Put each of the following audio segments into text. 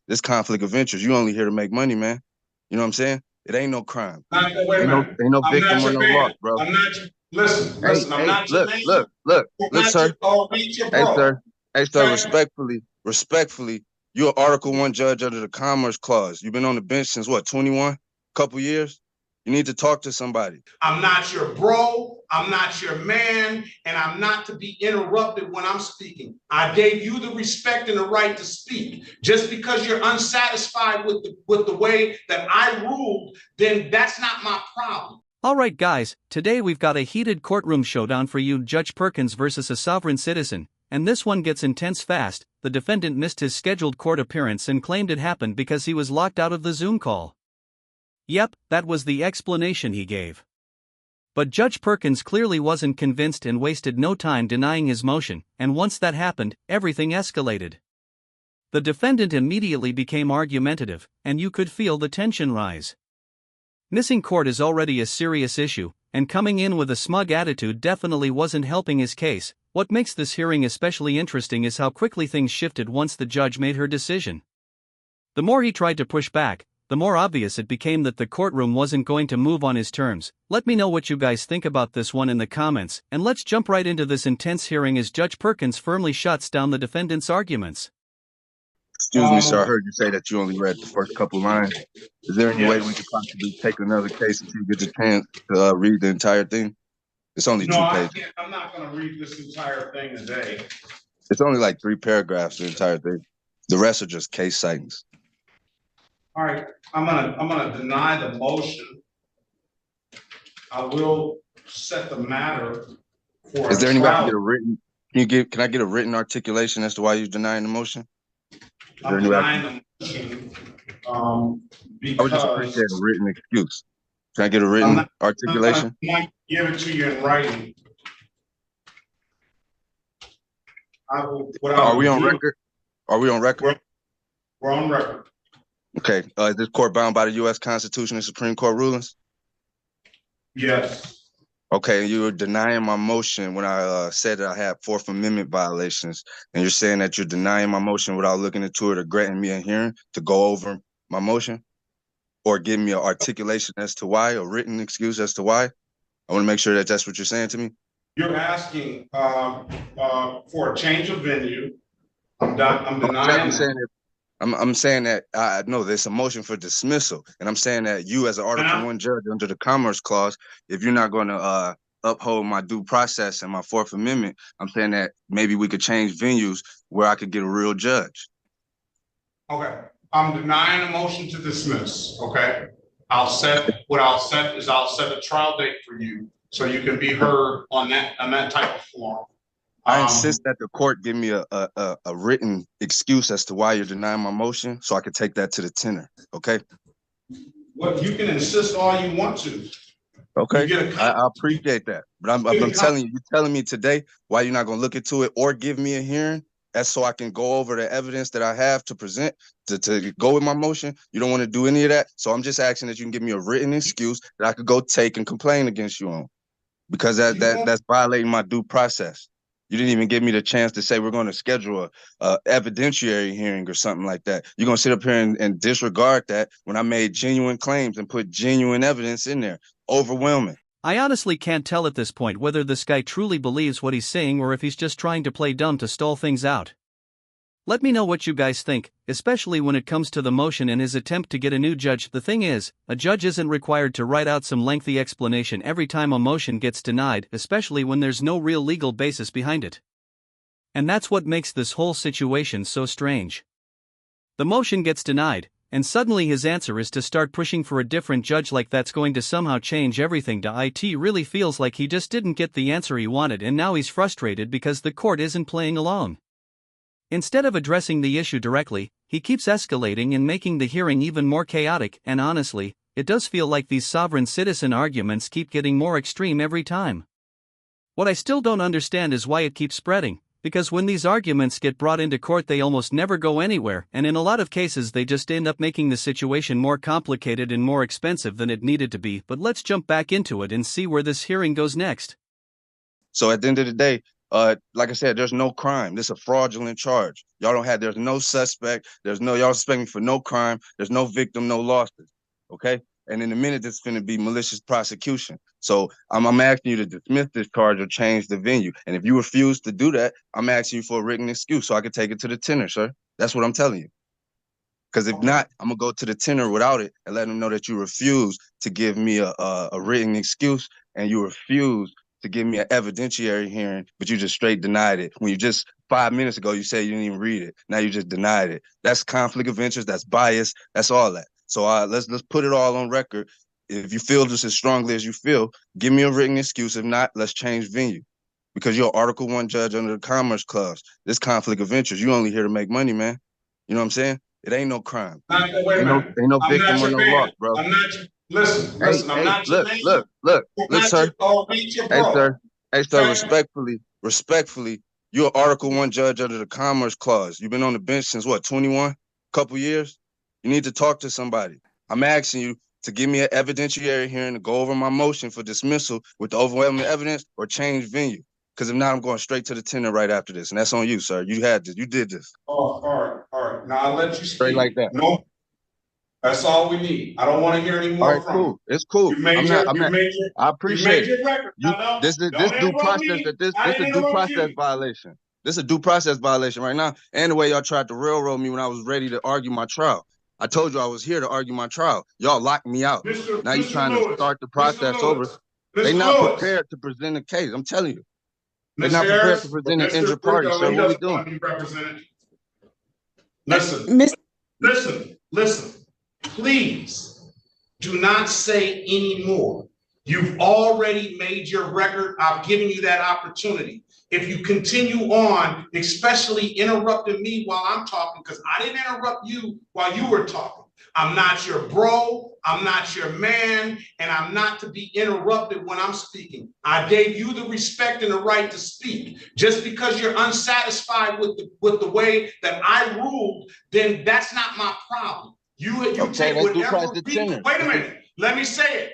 This conflict of interest. You only here to make money, man. You know what I'm saying? It ain't no crime. Wait a minute. Ain't no I'm victim not or your no man. loss, bro. I'm not your, listen, Hey, listen, I'm hey, not your look, man. look, sir. I'm not your Hey, bro. sir. Hey, sir. Okay? Respectfully, you're an Article 1 judge under the Commerce Clause. You've been on the bench since what, 21? Couple years? You need to talk to somebody. I'm not your bro. I'm not your man. And I'm not to be interrupted when I'm speaking. I gave you the respect and the right to speak. Just because you're unsatisfied with the way that I ruled, then that's not my problem. Alright guys, today we've got a heated courtroom showdown for you, Judge Perkins versus a sovereign citizen, and this one gets intense fast. The defendant missed his scheduled court appearance and claimed it happened because he was locked out of the Zoom call. Yep, that was the explanation he gave. But Judge Perkins clearly wasn't convinced and wasted no time denying his motion, and once that happened, everything escalated. The defendant immediately became argumentative, and you could feel the tension rise. Missing court is already a serious issue, and coming in with a smug attitude definitely wasn't helping his case. What makes this hearing especially interesting is how quickly things shifted once the judge made her decision. The more he tried to push back, the more obvious it became that the courtroom wasn't going to move on his terms. Let me know what you guys think about this one in the comments, and let's jump right into this intense hearing as Judge Perkins firmly shuts down the defendant's arguments. Excuse me, sir. I heard you say that you only read the first couple lines. Is there any way we could possibly take another case until you get the chance to read the entire thing? It's only 2 pages. I'm not going to read this entire thing today. It's only like 3 paragraphs, the entire thing. The rest are just case sightings. All right, I'm gonna deny the motion. I will set the matter for. Is there any way I can get a written? Can I get a written articulation as to why you're denying the motion? I'm denying the motion because I would just appreciate a written excuse. Can I get a written articulation? I might give it to you in writing. Are we on record? Are we on record? We're on record. Okay. Is this court bound by the U.S. Constitution and Supreme Court rulings? Yes. Okay. You were denying my motion when I said that I had Fourth Amendment violations, and you're saying that you're denying my motion without looking into it or granting me a hearing to go over my motion, or give me an articulation as to why, a written excuse as to why. I want to make sure that that's what you're saying to me. You're asking for a change of venue. I'm denying. I'm saying that I know there's a motion for dismissal, and I'm saying that you, as an Article 1 judge under the Commerce Clause, if you're not going to uphold my due process and my Fourth Amendment, I'm saying that maybe we could change venues where I could get a real judge. Okay, I'm denying a motion to dismiss. Okay, I'll set a trial date for you so you can be heard on that type of forum. I insist that the court give me a written excuse as to why you're denying my motion, so I can take that to the tenor. Okay. Well, you can insist all you want to. Okay. I appreciate that, but I'm telling you, you're telling me today why you're not going to look into it or give me a hearing. That's so I can go over the evidence that I have to present to go with my motion. You don't want to do any of that, so I'm just asking that you can give me a written excuse that I could go take and complain against you on, because that's violating my due process. You didn't even give me the chance to say we're going to schedule a evidentiary hearing or something like that. You're going to sit up here and disregard that when I made genuine claims and put genuine evidence in there. Overwhelming. I honestly can't tell at this point whether this guy truly believes what he's saying or if he's just trying to play dumb to stall things out. Let me know what you guys think, especially when it comes to the motion and his attempt to get a new judge. The thing is, a judge isn't required to write out some lengthy explanation every time a motion gets denied, especially when there's no real legal basis behind it. And that's what makes this whole situation so strange. The motion gets denied, and suddenly his answer is to start pushing for a different judge, like that's going to somehow change everything. It really feels like he just didn't get the answer he wanted, and now he's frustrated because the court isn't playing along. Instead of addressing the issue directly, he keeps escalating and making the hearing even more chaotic, and honestly, it does feel like these sovereign citizen arguments keep getting more extreme every time. What I still don't understand is why it keeps spreading, because when these arguments get brought into court they almost never go anywhere, and in a lot of cases they just end up making the situation more complicated and more expensive than it needed to be. But let's jump back into it and see where this hearing goes next. So at the end of the day, Like I said, there's no crime. This is a fraudulent charge. Y'all don't have, there's no suspect. Y'all suspect me for no crime. There's no victim, no losses. Okay. And in a minute, this is going to be malicious prosecution. So I'm asking you to dismiss this charge or change the venue. And if you refuse to do that, I'm asking you for a written excuse so I can take it to the tenor, sir. That's what I'm telling you. Because if not, I'm gonna go to the tenor without it and let them know that you refuse to give me a written excuse and you refuse to give me an evidentiary hearing, but you just straight denied it. When you just 5 minutes ago, you said you didn't even read it. Now you just denied it. That's conflict of interest. That's bias. That's all that. So let's put it all on record. If you feel just as strongly as you feel, give me a written excuse. If not, let's change venue. Because you're an Article 1 judge under the Commerce Clause. This conflict of interest, you only here to make money, man. You know what I'm saying? It ain't no crime. Wait a minute. Ain't no victim or no loss, bro. I'm not listen, I'm not your man. Look, sir. Hey, sir, respectfully, you're an Article 1 judge under the Commerce Clause. You've been on the bench since what, 21? Couple years? You need to talk to somebody. I'm asking you to give me an evidentiary hearing to go over my motion for dismissal with the overwhelming evidence or change venue. Because if not, I'm going straight to the tenor right after this. And that's on you, sir. You had this. You did this. Oh, all right. Now I'll let you speak. Straight like that. No, that's all we need. I don't want to hear any more from cool. It's cool. I appreciate it. This is due process. This is a due process violation. This is a due process violation right now. And the way y'all tried to railroad me when I was ready to argue my trial. I told you I was here to argue my trial. Y'all locked me out. Now you're trying to start the process over. They're not prepared to present a case. I'm telling you. They're not prepared to present an injured party. So what are we doing? Listen. Please do not say any more. You've already made your record. I've given you that opportunity. If you continue on, especially interrupting me while I'm talking, because I didn't interrupt you while you were talking. I'm not your bro, I'm not your man, and I'm not to be interrupted when I'm speaking. I gave you the respect and the right to speak. Just because you're unsatisfied with the way that I ruled, then that's not my problem. You take whatever. Wait a minute. Let me say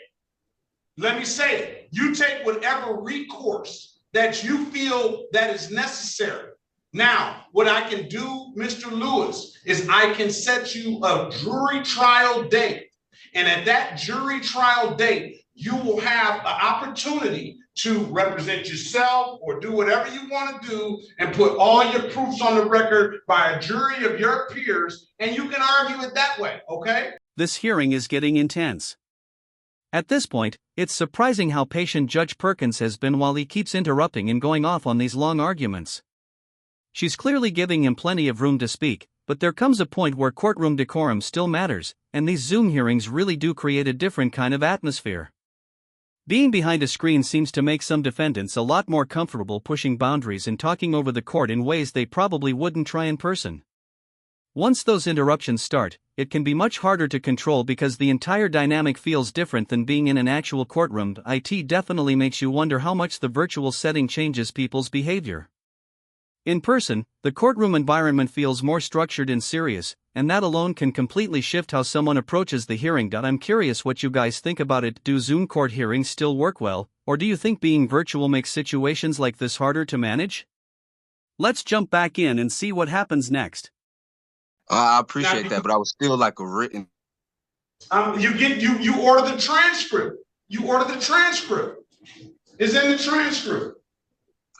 it. You take whatever recourse that you feel that is necessary. Now, what I can do, Mr. Lewis, is I can set you a jury trial date. And at that jury trial date, you will have an opportunity to represent yourself or do whatever you want to do and put all your proofs on the record by a jury of your peers, and you can argue it that way, okay? This hearing is getting intense. At this point, it's surprising how patient Judge Perkins has been while he keeps interrupting and going off on these long arguments. She's clearly giving him plenty of room to speak, but there comes a point where courtroom decorum still matters, and these Zoom hearings really do create a different kind of atmosphere. Being behind a screen seems to make some defendants a lot more comfortable pushing boundaries and talking over the court in ways they probably wouldn't try in person. Once those interruptions start, it can be much harder to control because the entire dynamic feels different than being in an actual courtroom. It definitely makes you wonder how much the virtual setting changes people's behavior. In person, the courtroom environment feels more structured and serious, and that alone can completely shift how someone approaches the hearing. I'm curious what you guys think about it. Do Zoom court hearings still work well, or do you think being virtual makes situations like this harder to manage? Let's jump back in and see what happens next. I appreciate that, but I would still like a written. You order the transcript. It's in the transcript.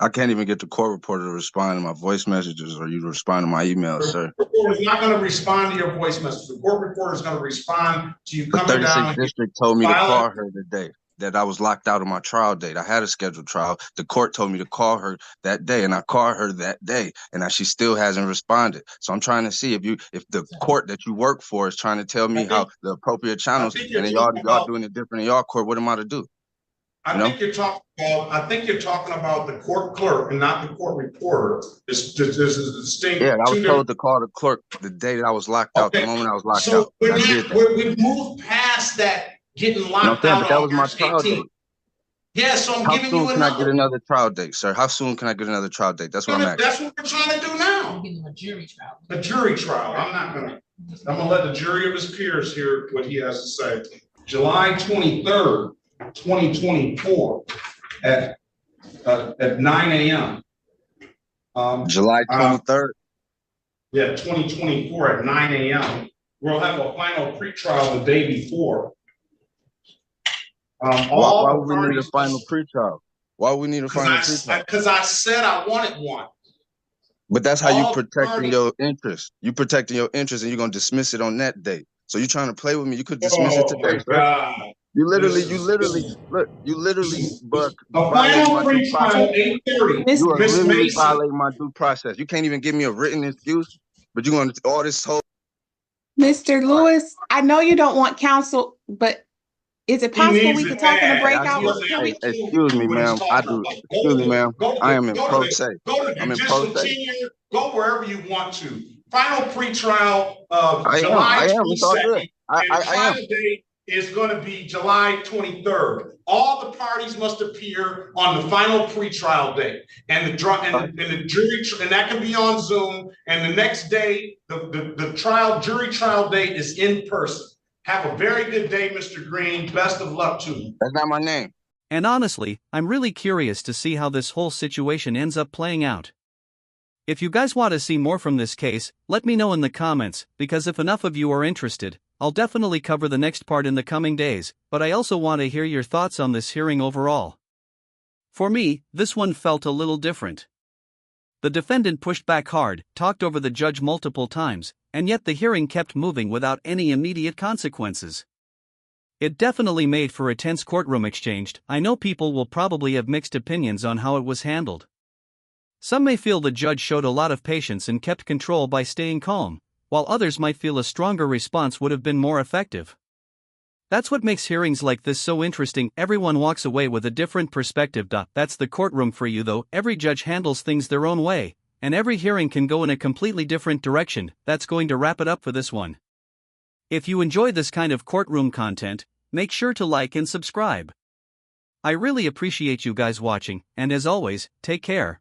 I can't even get the court reporter to respond to my voice messages or you to respond to my emails, sir. The court reporter is not going to respond to your voice message. The court reporter is going to respond to you coming down. The 36th district told me to call her today, that I was locked out of my trial date. I had a scheduled trial. The court told me to call her that day, and I called her that day, and she still hasn't responded. So I'm trying to see if the court that you work for is trying to tell me how the appropriate channels, and then y'all doing it different in y'all court. What am I to do? I think you're talking about the court clerk and not the court reporter. This is distinct. Yeah, I was told to call the clerk the day that I was locked out, the moment I was locked out. We've moved past that getting locked out. That was my trial date. Yeah, so I'm giving you How soon can I get another trial date, sir? How soon can I get another trial date? That's what I'm asking. That's what we're trying to do now. I'm getting a jury trial. A jury trial. I'm gonna let the jury of his peers hear what he has to say. July 23rd. 2024 at 9 a.m. July 23rd. Yeah, 2024 at 9 a.m. We'll have a final pretrial the day before. Why would we need a final pretrial? Why would we need a final pretrial? Because I said I wanted one. But that's how you protecting your interest. You protecting your interest, and you're gonna dismiss it on that day. So you trying to play with me? You could dismiss it today, sir. God. You literally, but a final pretrial 8:30. You are literally violating my due process. You can't even give me a written excuse, but you're gonna all this whole. Mr. Lewis, I know you don't want counsel, but is it possible we could talk in a breakout? Excuse me, ma'am. Excuse me, ma'am. I am in pro se. I'm in pro se. Go wherever you want to. Final pretrial July 22nd. And trial date is going to be July 23rd. All the parties must appear on the final pretrial date, and the jury, and that can be on Zoom. And the next day, the jury trial date is in person. Have a very good day, Mr. Green. Best of luck to you. That's not my name. And honestly, I'm really curious to see how this whole situation ends up playing out. If you guys want to see more from this case, let me know in the comments, because if enough of you are interested, I'll definitely cover the next part in the coming days, but I also want to hear your thoughts on this hearing overall. For me, this one felt a little different. The defendant pushed back hard, talked over the judge multiple times, and yet the hearing kept moving without any immediate consequences. It definitely made for a tense courtroom exchange. I know people will probably have mixed opinions on how it was handled. Some may feel the judge showed a lot of patience and kept control by staying calm, while others might feel a stronger response would have been more effective. That's what makes hearings like this so interesting. Everyone walks away with a different perspective. That's the courtroom for you though. Every judge handles things their own way, and every hearing can go in a completely different direction. That's going to wrap it up for this one. If you enjoy this kind of courtroom content, make sure to like and subscribe. I really appreciate you guys watching, and as always, take care.